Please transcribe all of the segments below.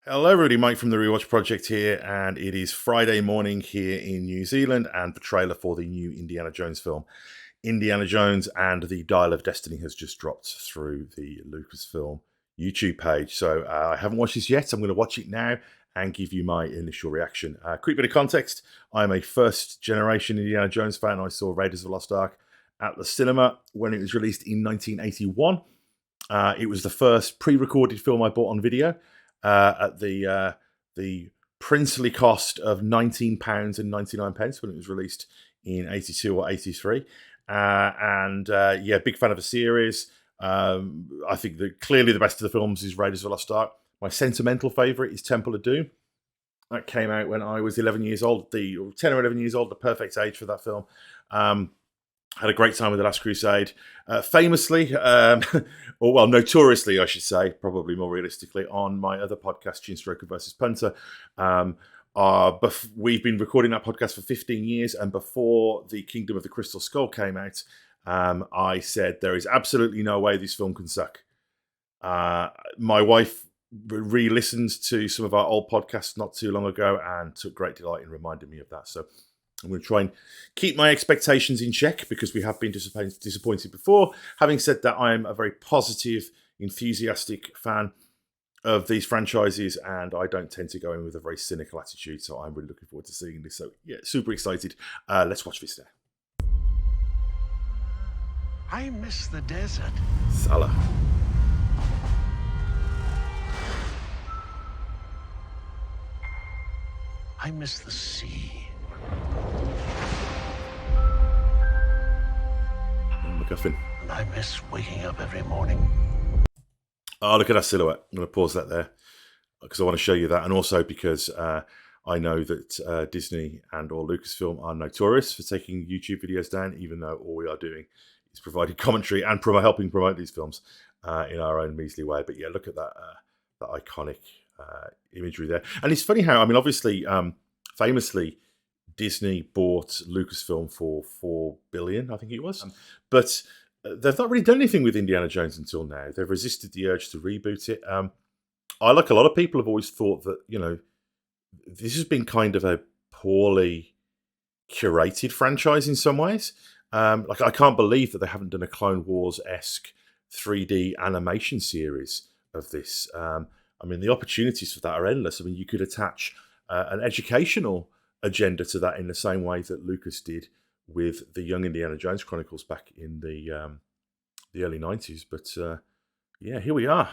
Hello, everybody. Mike from the Rewatch Project here, and it is Friday morning here in New Zealand, and the trailer for the new Indiana Jones film, Indiana Jones and the Dial of Destiny, has just dropped through the Lucasfilm YouTube page. So I haven't watched this yet. I'm going to watch it now and give you my initial reaction. Quick bit of context. I'm a first-generation Indiana Jones fan. I saw Raiders of the Lost Ark at the cinema when it was released in 1981. It was the first pre-recorded film I bought on video. At the princely cost of £19.99 when it was released in 82 or 83. Big fan of the series. I think that clearly the best of the films is Raiders of the Lost Ark. My sentimental favourite is Temple of Doom. That came out when I was 11 years old, 10 or 11 years old, the perfect age for that film. Had a great time with The Last Crusade. Notoriously, I should say, probably more realistically, on my other podcast, ChinStroker versus Punter. We've been recording that podcast for 15 years, and before The Kingdom of the Crystal Skull came out, I said there is absolutely no way this film can suck. My wife re-listened to some of our old podcasts not too long ago and took great delight in reminding me of that. So I'm going to try and keep my expectations in check because we have been disappointed before. Having said that, I am a very positive, enthusiastic fan of these franchises, and I don't tend to go in with a very cynical attitude, so I'm really looking forward to seeing this. So, yeah, super excited. Let's watch this now. I miss the desert. Salah. I miss the sea. MacGuffin. And I miss waking up every morning. Oh, look at that silhouette. I'm going to pause that there because I want to show you that. And also because I know that Disney and or Lucasfilm are notorious for taking YouTube videos down, even though all we are doing is providing commentary and helping promote these films in our own measly way. But yeah, look at that iconic imagery there. And it's funny how, obviously, famously, Disney bought Lucasfilm for $4 billion, I think it was. But they've not really done anything with Indiana Jones until now. They've resisted the urge to reboot it. I, like a lot of people, have always thought that, this has been kind of a poorly curated franchise in some ways. I can't believe that they haven't done a Clone Wars-esque 3D animation series of this. The opportunities for that are endless. You could attach an educational agenda to that in the same way that Lucas did with the Young Indiana Jones Chronicles back in the early 90s. But here we are.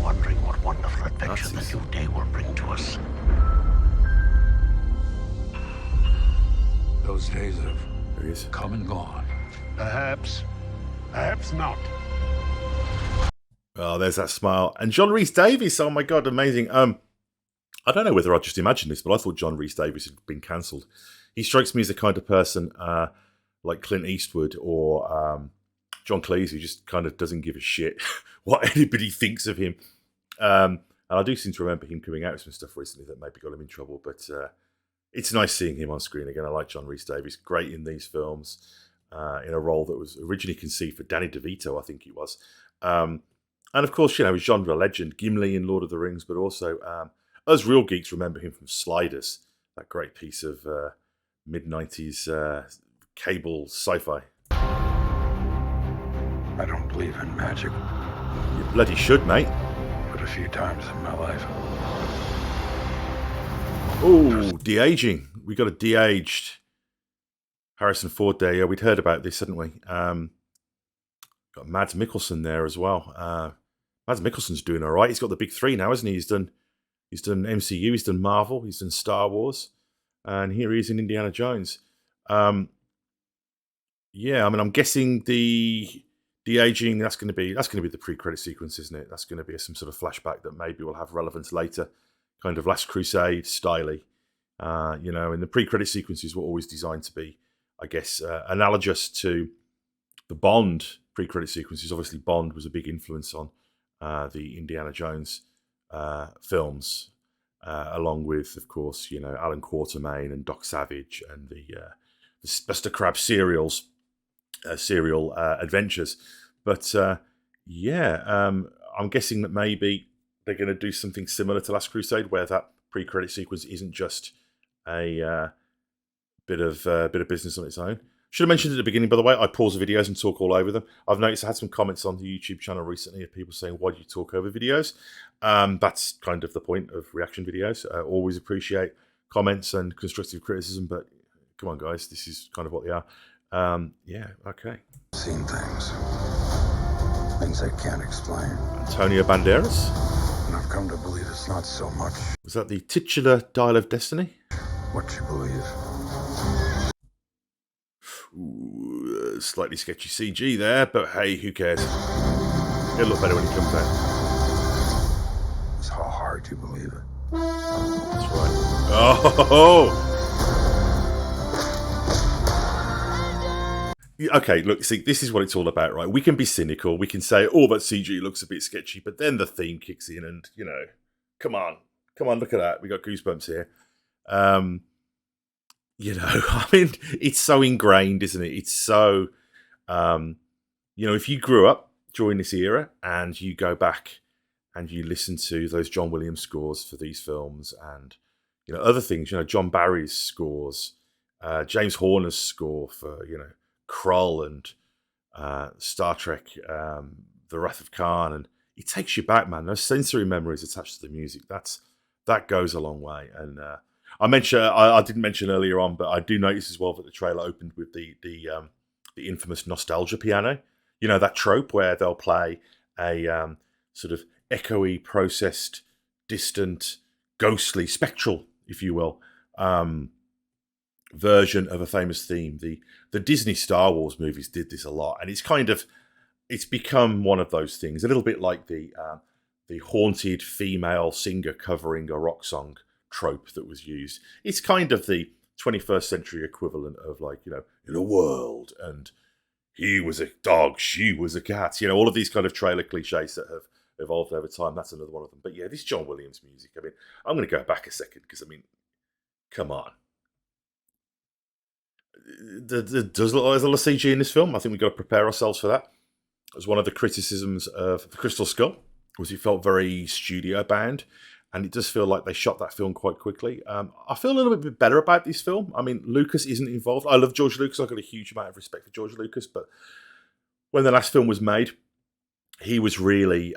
Wondering what wonderful adventure the new day will bring to us. Those days have come and gone. Perhaps not. Oh, there's that smile. And John Rhys-Davies, oh my God, amazing. I don't know whether I just imagined this, but I thought John Rhys-Davies had been cancelled. He strikes me as the kind of person like Clint Eastwood or John Cleese, who just kind of doesn't give a shit what anybody thinks of him. And I do seem to remember him coming out with some stuff recently that maybe got him in trouble, but it's nice seeing him on screen again. I like John Rhys-Davies, great in these films, in a role that was originally conceived for Danny DeVito, I think he was. And of course, his genre legend, Gimli in Lord of the Rings, but also us real geeks remember him from Sliders, that great piece of mid-90s cable sci-fi. I don't believe in magic. You bloody should, mate. But a few times in my life. Oh, de-aging. We got a de-aged Harrison Ford there. Yeah, we'd heard about this, hadn't we? Got Mads Mikkelsen there as well. Mads Mikkelsen's doing all right. He's got the big three now, hasn't he? He's done MCU, he's done Marvel, he's done Star Wars, and here he is in Indiana Jones. I'm guessing the de-aging, that's going to be the pre-credit sequence, isn't it? That's going to be some sort of flashback that maybe will have relevance later, kind of Last Crusade styly. And the pre-credit sequences were always designed to be, I guess, analogous to the Bond pre-credit sequences. Obviously, Bond was a big influence on the Indiana Jones films, along with, of course, Alan Quatermain and Doc Savage and the Buster Crabbe serial adventures. But I'm guessing that maybe they're going to do something similar to Last Crusade, where that pre-credit sequence isn't just a bit of business on its own. Should have mentioned at the beginning, by the way, I pause the videos and talk all over them. I've noticed I had some comments on the YouTube channel recently of people saying, why do you talk over videos? That's kind of the point of reaction videos. Always appreciate comments and constructive criticism, but come on, guys, this is kind of what they are. Yeah, okay. Seen things I can't explain. Antonio Banderas. And I've come to believe it's not so much Was that the titular Dial of Destiny? what you believe. Ooh, slightly sketchy CG there, but hey, who cares? It'll look better when it comes out. It's how hard you believe it. That's right. Oh! Okay, look, see, this is what it's all about, right? We can be cynical. We can say, oh, that CG looks a bit sketchy, but then the theme kicks in and, come on, look at that. We got goosebumps here. I mean, it's so ingrained, isn't it? It's so, if you grew up during this era and you go back and you listen to those John Williams scores for these films and, other things, John Barry's scores, James Horner's score for, Krull and Star Trek, The Wrath of Khan, and it takes you back, man. Those sensory memories attached to the music, that goes a long way. And I didn't mention earlier on, but I do notice as well that the trailer opened with the infamous nostalgia piano. That trope where they'll play a sort of echoey, processed, distant, ghostly, spectral, if you will, version of a famous theme. The Disney Star Wars movies did this a lot, and it's become one of those things, a little bit like the haunted female singer covering a rock song trope that was used. It's kind of the 21st century equivalent of in a world, and he was a dog, she was a cat. All of these kind of trailer cliches that have evolved over time. That's another one of them. But yeah, this John Williams music, I mean, I'm going to go back a second because, come on. There's a lot of CG in this film. I think we've got to prepare ourselves for that. It was one of the criticisms of The Crystal Skull, was it felt very studio bound, and it does feel like they shot that film quite quickly. I feel a little bit better about this film. I mean, Lucas isn't involved. I love George Lucas. I've got a huge amount of respect for George Lucas, but when the last film was made, he was really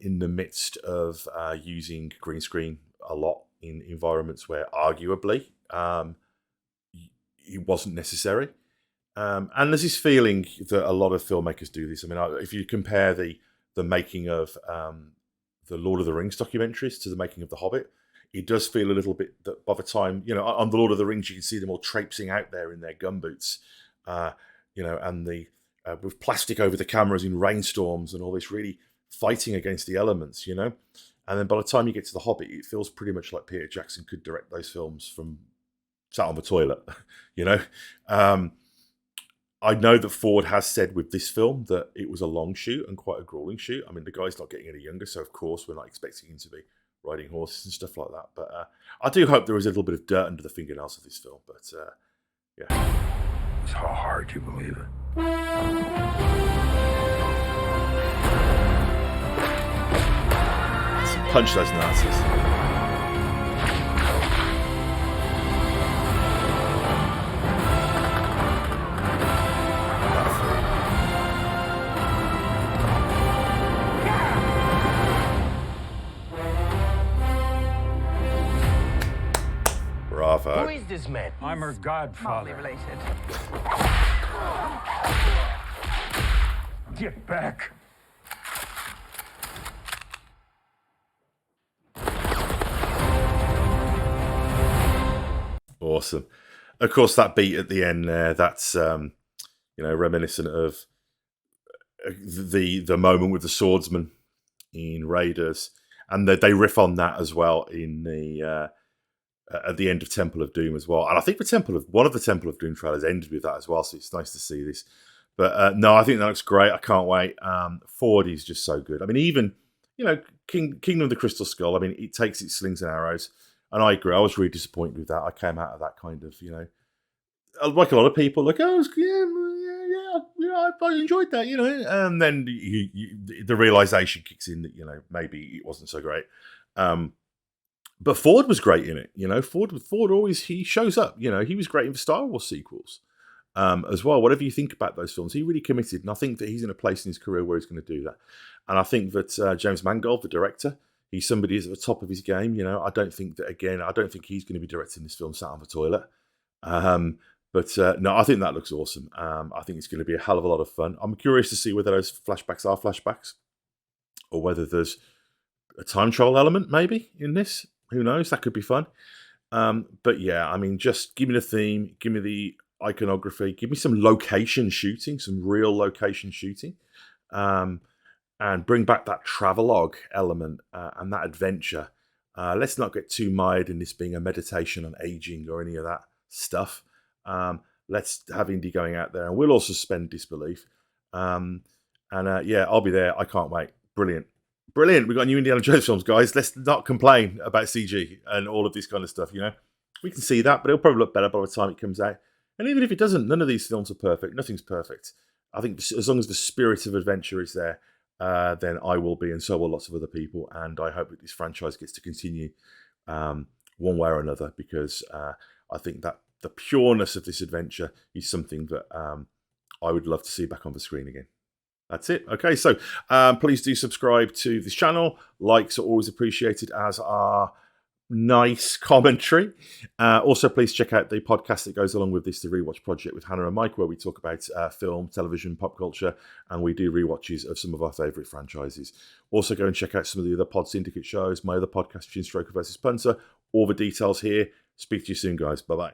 in the midst of using green screen a lot in environments where arguably it wasn't necessary. And there's this feeling that a lot of filmmakers do this. I mean, if you compare the making of the Lord of the Rings documentaries to the making of The Hobbit, it does feel a little bit that by the time, on the Lord of the Rings, you can see them all traipsing out there in their gumboots, and with plastic over the cameras in rainstorms and all this, really fighting against the elements, And then by the time you get to The Hobbit, it feels pretty much like Peter Jackson could direct those films from sat on the toilet, I know that Ford has said with this film that it was a long shoot and quite a grueling shoot. I mean, the guy's not getting any younger, so of course we're not expecting him to be riding horses and stuff like that. But I do hope there is a little bit of dirt under the fingernails of this film. But yeah. It's how hard you believe it. Let's punch those Nazis. Who is this man? I'm her godfather. Related. Get back. Awesome. Of course, that beat at the end there, that's reminiscent of the moment with the swordsman in Raiders, and they riff on that as well in the at the end of Temple of Doom as well. And I think one of the Temple of Doom trailers ended with that as well, so it's nice to see this. But no, I think that looks great. I can't wait. Ford is just so good. I mean, even Kingdom of the Crystal Skull, I mean, it takes its slings and arrows, and I agree. I was really disappointed with that. I came out of that kind of, like a lot of people, like, oh, I enjoyed that, and then the realization kicks in that, maybe it wasn't so great. But Ford was great in it, Ford always, he shows up, he was great in the Star Wars sequels as well. Whatever you think about those films, he really committed, and I think that he's in a place in his career where he's going to do that. And I think that James Mangold, the director, he's somebody who's at the top of his game. I don't think he's going to be directing this film sat on the toilet. But no, I think that looks awesome. I think it's going to be a hell of a lot of fun. I'm curious to see whether those flashbacks are flashbacks or whether there's a time travel element maybe in this. Who knows? That could be fun. But yeah, I mean, just give me the theme, give me the iconography, give me some location shooting, some real location shooting, and bring back that travelogue element and that adventure. Let's not get too mired in this being a meditation on aging or any of that stuff. Let's have Indy going out there, and we'll also suspend disbelief. Yeah, I'll be there. I can't wait. Brilliant. We got new Indiana Jones films, guys. Let's not complain about CG and all of this kind of stuff. We can see that, but it'll probably look better by the time it comes out. And even if it doesn't, none of these films are perfect. Nothing's perfect. I think as long as the spirit of adventure is there, then I will be, and so will lots of other people. And I hope that this franchise gets to continue one way or another, because I think that the pureness of this adventure is something that I would love to see back on the screen again. That's it. Okay, so please do subscribe to this channel. Likes are always appreciated, as are nice commentary. Also, please check out the podcast that goes along with this, the Rewatch Project with Hannah and Mike, where we talk about film, television, pop culture, and we do rewatches of some of our favourite franchises. Also, go and check out some of the other Pod Syndicate shows, my other podcast, ChinStroker versus Punter. All the details here. Speak to you soon, guys. Bye-bye.